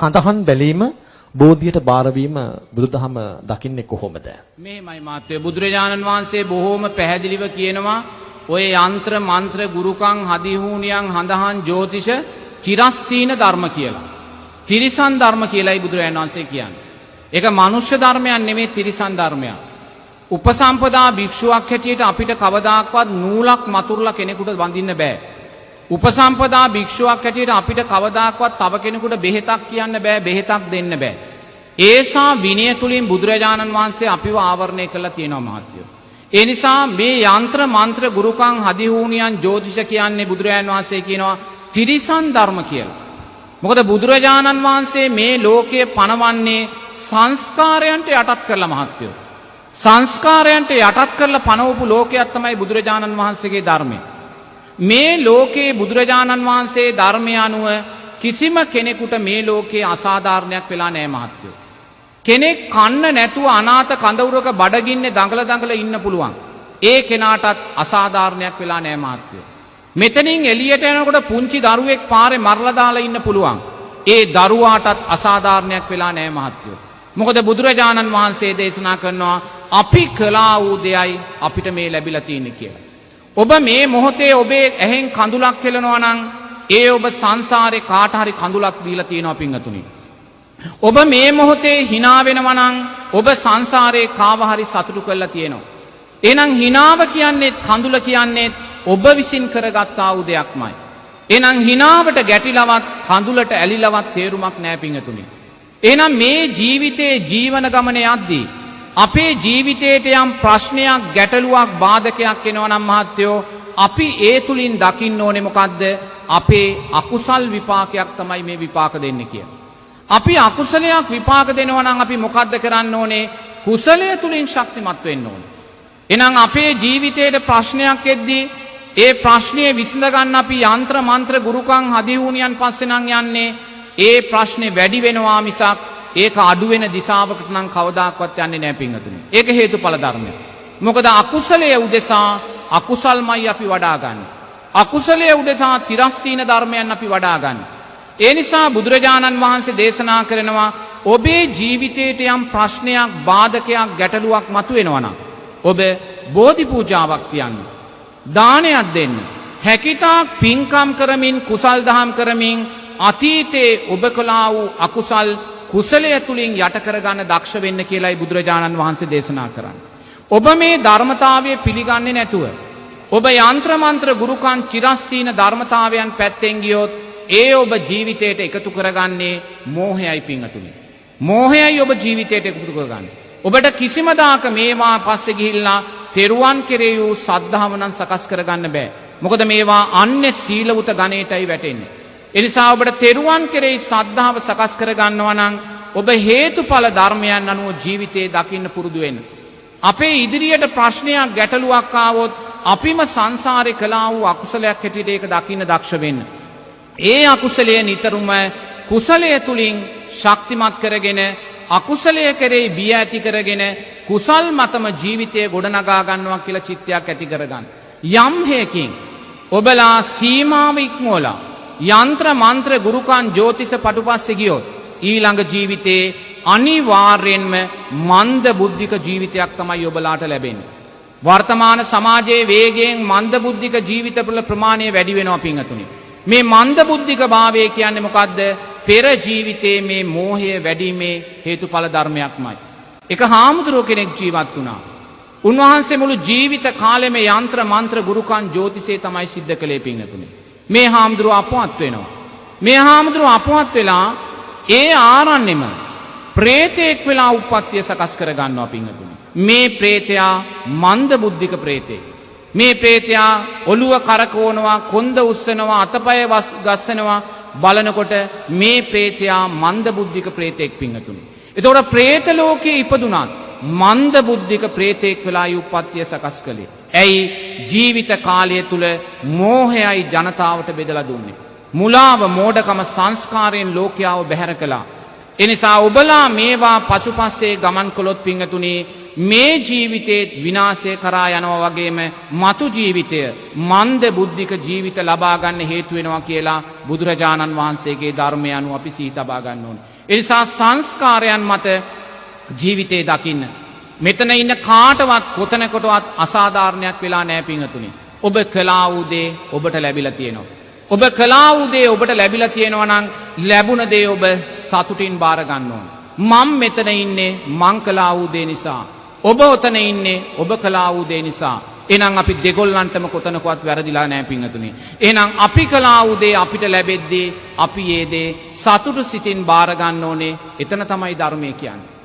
කඳහන් බැලීම බෝධියට බාරවීම බුදුදහම දකින්නේ කොහොමද? මේමයි මාත්‍ය බුදුරජාණන් වහන්සේ බොහෝම පැහැදිලිව කියනවා ඔය යන්ත්‍ර මන්ත්‍ර ගුරුකම් හදිහූනියන් හඳහන් ජ්‍යොතිෂ චිරස්තීන ධර්ම කියලා. තිරිසන් ධර්ම කියලායි බුදුරජාණන් වහන්සේ කියන්නේ. ඒක මනුෂ්‍ය ධර්මයක් නෙමෙයි තිරිසන් ධර්මයක්. උපසම්පදා භික්ෂුවක් හැටියට අපිට කවදාක්වත් නූලක් මතුරුලා කෙනෙකුට වඳින්න බෑ. උපසම්පදා භික්ෂුවක් හැටියට අපිට කවදාක්වත් තව කෙනෙකුට බෙහෙතක් කියන්න බෑ, බෙහෙතක් දෙන්න බෑ. ඒසා විනය තුලින් බුදුරජාණන් වහන්සේ අපිව ආවරණය කළා තියෙනවා මහත්තයෝ. ඒ නිසා මේ යంత్ర මන්ත්‍ර ගුරුකම් හදිහූනියන් ජ්‍යොතිෂ කියන්නේ බුදුරජාණන් වහන්සේ කියනවා තිරිසන් ධර්ම කියලා. මොකද බුදුරජාණන් වහන්සේ මේ ලෝකයේ පණවන්නේ සංස්කාරයන්ට යටත් කරලා මහත්තයෝ. සංස්කාරයන්ට යටත් කරලා පණවපු ලෝකයක් තමයි බුදුරජාණන් වහන්සේගේ ධර්මය. මේ ලෝකේ බුදුරජාණන් වහන්සේ ධර්මය අනුව කිසිම කෙනෙකුට මේ ලෝකේ අසාධාරණයක් වෙලා නැහැ මහත්තයෝ. කෙනෙක් කන්න නැතුව අනාථ කඳවුරක බඩගින්නේ දඟල ඉන්න පුළුවන්. ඒ කෙනාටත් අසාධාරණයක් වෙලා නැහැ මහත්තයෝ. මෙතනින් එළියට යනකොට පුංචි දරුවෙක් පාරේ මරලා දාලා ඉන්න පුළුවන්. ඒ දරුවාටත් අසාධාරණයක් වෙලා නැහැ මහත්තයෝ. මොකද බුදුරජාණන් වහන්සේ දේශනා කරනවා අපි කළා වූ දෙයයි අපිට මේ ලැබිලා තියෙන්නේ කියලා. ඔබ මේ මොහොතේ ඔබේ ඇහෙන් කඳුලක් කෙලනවා නම් ඒ ඔබ සංසාරේ කාට හරි කඳුලක් දීලා තියෙනවා පිංගතුනි. ඔබ මේ මොහොතේ hina වෙනවා නම් ඔබ සංසාරේ කාව හරි සතුටු කරලා තියෙනවා. එහෙනම් hinaව කියන්නේ කඳුල කියන්නේ ඔබ විසින් කරගත්තා වූ දෙයක්මයි. එහෙනම් hinaවට ගැටිලවත් කඳුලට ඇලිලවත් තේරුමක් නැහැ පිංගතුනි. එහෙනම් මේ ජීවිතේ ජීවන ගමනේ යද්දී අපේ ජීවිතයට යම් ප්‍රශ්නයක් ගැටලුවක් බාධකයක් එනවා නම් මහත්තයෝ අපි ඒ තුලින් දකින්න ඕනේ මොකද්ද? අපේ අකුසල් විපාකයක් තමයි මේ විපාක දෙන්නේ කියලා. අපි අකුසලයක් විපාක දෙනවා නම් අපි මොකද්ද කරන්න ඕනේ? කුසලය තුලින් ශක්තිමත් වෙන්න ඕනේ. එහෙනම් අපේ ජීවිතේට ප්‍රශ්නයක් එද්දී ඒ ප්‍රශ්නේ විසඳ ගන්න අපි යంత్ర මන්ත්‍ර ගුරුකම් හදිහූනියන් පස්සේ නම් යන්නේ ඒ ප්‍රශ්නේ වැඩි වෙනවා මිසක් ඒක අඩු වෙන දිශාවකට නම් කවදාක්වත් යන්නේ නැහැ පිංගතුනි. ඒක හේතුඵල ධර්මයක්. මොකද අකුසලයේ උදෙසා අකුසල්මයි අපි වඩා ගන්න. අකුසලයේ උදෙසා තිරස්තීන ධර්මයන් අපි වඩා ගන්න. ඒ නිසා බුදුරජාණන් වහන්සේ දේශනා කරනවා ඔබේ ජීවිතයට යම් ප්‍රශ්නයක්, බාධකයක්, ගැටලුවක් මතුවෙනවා නම් ඔබ බෝධි පූජාවක් තියන්න. දානයක් දෙන්න. හැකිතාක් පින්කම් කරමින් කුසල් දහම් කරමින් අතීතයේ ඔබ කළා වූ අකුසල් කුසලය තුලින් යට කරගන්න දක්ෂ වෙන්න කියලායි බුදුරජාණන් වහන්සේ දේශනා කරන්නේ. ඔබ මේ ධර්මතාවය පිළිගන්නේ නැතුව ඔබ යంత్ర මන්ත්‍ර ගුරුකම් චිරස්තීන ධර්මතාවයන් පැත්තෙන් ගියොත් ඒ ඔබ ජීවිතයට එකතු කරගන්නේ මෝහයයි පිංගතුනි. මෝහයයි ඔබ ජීවිතයට එකතු කරගන්නේ. ඔබට කිසිම දාක මේවා පස්සේ ගිහිල්ලා තෙරුවන් කෙරෙහි වූ සද්ධාව නම් සකස් කරගන්න බෑ. මොකද මේවා අන්නේ සීලවුත ගණේටයි වැටෙන්නේ. එනිසා ඔබට තෙරුවන් කෙරෙහි සද්ධාව සකස් කරගන්නවා නම් ඔබ හේතුඵල ධර්මයන් අනුව ජීවිතේ දකින්න පුරුදු වෙන්න. අපේ ඉදිරියට ප්‍රශ්නයක් ගැටලුවක් ආවොත් අපිම සංසාරේ කළා වූ අකුසලයක් හැටියට ඒක දකින්න දක්ෂ වෙන්න. ඒ අකුසලය නිතරම කුසලය තුලින් ශක්තිමත් කරගෙන අකුසලය කෙරෙහි බිය ඇති කරගෙන කුසල් මතම ජීවිතය ගොඩනගා ගන්නවා කියලා චිත්තයක් ඇති කරගන්න. යම් හේකින් ඔබලා සීමාව ඉක්මවලා යంత్ర මන්ත්‍ර ගුරුකම් ජ්‍යොතිෂ පටුපස්සේ ගියොත් ඊළඟ ජීවිතේ අනිවාර්යෙන්ම මන්ද බුද්ධික ජීවිතයක් තමයි ඔබලාට ලැබෙන්නේ. වර්තමාන සමාජයේ වේගයෙන් මන්ද බුද්ධික ජීවිතවල ප්‍රමාණය වැඩි වෙනවා පිංගතුනි. මේ මන්ද බුද්ධික භාවය කියන්නේ මොකද්ද? පෙර ජීවිතයේ මේ මෝහය වැඩිීමේ හේතුඵල ධර්මයක්මයි. එක හාමුදුරුව කෙනෙක් ජීවත් වුණා. උන්වහන්සේ මුළු ජීවිත කාලෙම යంత్ర මන්ත්‍ර ගුරුකම් ජ්‍යොතිෂය තමයි සිද්ධ කළේ පිංගතුනි. මේ හාමුදුරුව අපවත් වෙනවා. මේ හාමුදුරුව අපවත් වෙලා ඒ ආරණ්‍යෙම ප්‍රේතෙක් වෙලා උප්පත්තිය සකස් කර ගන්නවා පිංගතුනි. මේ ප්‍රේතයා මන්ද බුද්ධික ප්‍රේතෙක්. මේ ප්‍රේතයා ඔළුව කරකවනවා, කොන්ද උස්සනවා, අතපය ගස්සනවා. බලනකොට මේ ප්‍රේතයා මන්ද බුද්ධික ප්‍රේතෙක් පිංගතුනි. එතකොට ප්‍රේත ලෝකයේ ඉපදුනත් මන්ද බුද්ධික ප්‍රේතෙක් වෙලා උප්පත්තිය සකස් කළේ. ඇයි? ජීවිත කාලය තුල මෝහයයි ජනතාවට බෙදලා දුන්නේ. මුලාව, මෝඩකම, සංස්කාරයෙන් ලෝකයාව බැහැර කළා. එනිසා ඔබලා මේවා පසුපස්සේ ගමන් කළොත් පිංගතුනි මේ ජීවිතේ විනාශය කරා යනවා වගේම මතු ජීවිතය මන්ද බුද්ධික ජීවිත ලබා ගන්න හේතු වෙනවා කියලා බුදුරජාණන් වහන්සේගේ ධර්මය අනුව අපි සිහි තබා ගන්න ඕනේ. ඒ නිසා සංස්කාරයන් මත ජීවිතේ දකින්න. මෙතන ඉන්න කාටවත් කොතනකටවත් අසාධාරණයක් වෙලා නැහැ පිංගතුනි. ඔබ කළා වූ දේ ඔබට ලැබිලා තියෙනවා. ඔබ කළා වූ දේ ඔබට ලැබිලා තියෙනවා නම් ලැබුණ දේ ඔබ සතුටින් බාර ගන්න ඕන. මම මෙතන ඉන්නේ මං කළා වූ දේ නිසා. ඔබ ඔතන ඉන්නේ ඔබ කළා වූ දේ නිසා. එහෙනම් අපි දෙගොල්ලන්ටම කොතනකවත් වැරදිලා නැහැ පිංගතුනි. එහෙනම් අපි කළා වූ දේ අපිට ලැබෙද්දී අපි ඒ දේ සතුටු සිතින් බාර ගන්න ඕනේ. එතන තමයි ධර්මය කියන්නේ.